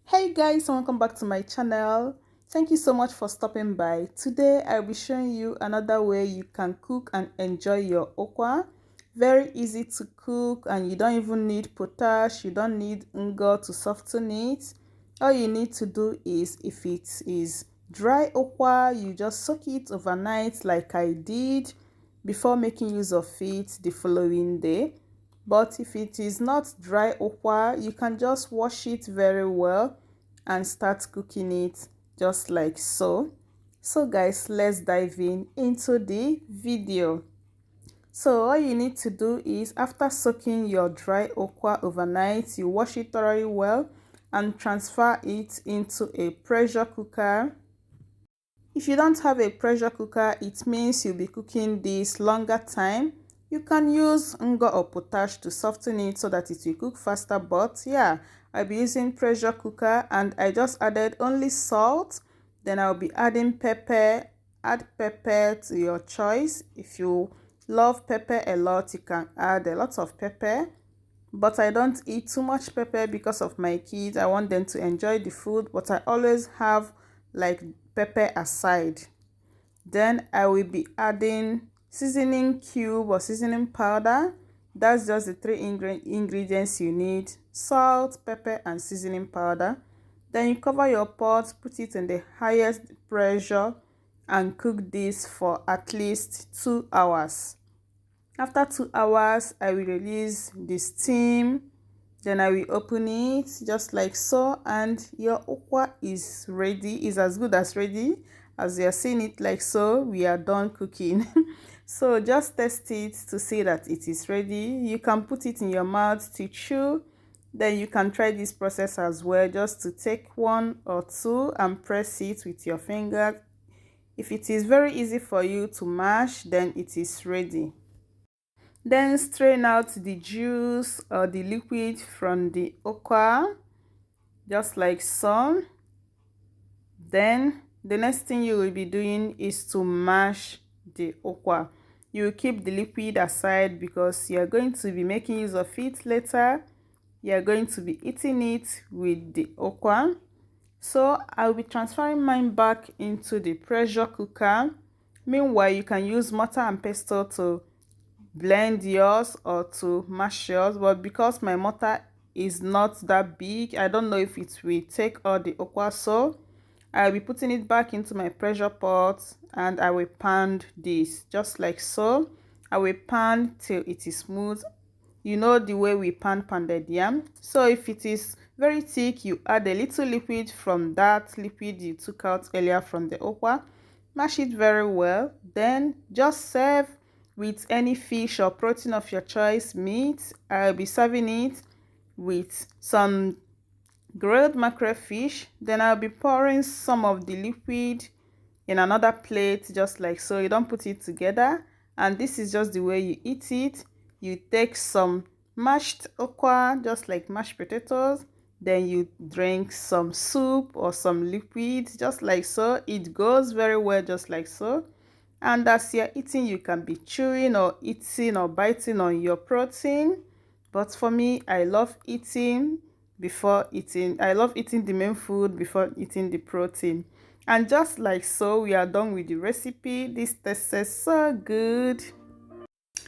Hey guys, welcome back to my channel. Thank you so much for stopping by. Today I'll be showing you another way you can cook and enjoy your okwa. Very easy to cook and you don't even need potash, you don't need ungo to soften it. All you need to do is, if it is dry okwa, you just soak it overnight like I did before making use of it the following day. But if it is not dry okwa, you can just wash it very well and start cooking it just like so. So guys, let's dive into the video. So all you need to do is, after soaking your dry okwa overnight, you wash it thoroughly well and transfer it into a pressure cooker. If you don't have a pressure cooker, it means you'll be cooking this longer time. You can use ungo or potash to soften it so that it will cook faster, but yeah, I'll be using pressure cooker and I just added only salt. Then I'll be adding pepper. Add pepper to your choice. If you love pepper a lot, you can add a lot of pepper, but I don't eat too much pepper because of my kids. I want them to enjoy the food, but I always have like pepper aside. Then I will be adding seasoning cube or seasoning powder. That's just the three ingredients you need: salt, pepper, and seasoning powder. Then you cover your pot, put it in the highest pressure, and cook this for at least 2 hours. After 2 hours, I will release the steam. Then I will open it just like so, and your okwa is ready. Is as good as ready. As you are seeing it like so, we are done cooking. So just test it to see that it is ready. You can put it in your mouth to chew. Then you can try this process as well, just to take one or two and press it with your fingers. If it is very easy for you to mash, then it is ready. Then strain out the juice or the liquid from the okwa, just like so. Then the next thing you will be doing is to mash the okwa. You will keep the liquid aside because you are going to be making use of it later. You are going to be eating it with the okwa. So I'll be transferring mine back into the pressure cooker. Meanwhile, you can use mortar and pestle to blend yours or to mash yours, but because my mortar is not that big, I don't know if it will take all the okwa, so I'll be putting it back into my pressure pot and I will pan this just like so. I will pan till it is smooth. You know the way we pan pounded yam. So if it is very thick, you add a little liquid from that liquid you took out earlier from the okwa. Mash it very well. Then just serve with any fish or protein of your choice. Meat, I'll be serving it with some grilled mackerel fish. Then I'll be pouring some of the liquid in another plate just like so. You don't put it together, and this is just the way you eat it. You take some mashed okwa just like mashed potatoes, then you drink some soup or some liquid just like so. It goes very well just like so. And as you're eating, you can be chewing or eating or biting on your protein. But for me, I love eating before eating. I love eating the main food before eating the protein. And just like so, we are done with the recipe. This tastes so good.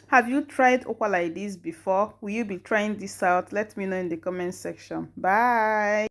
Have you tried okwa like this before? Will you be trying this out? Let me know in the comment section. Bye.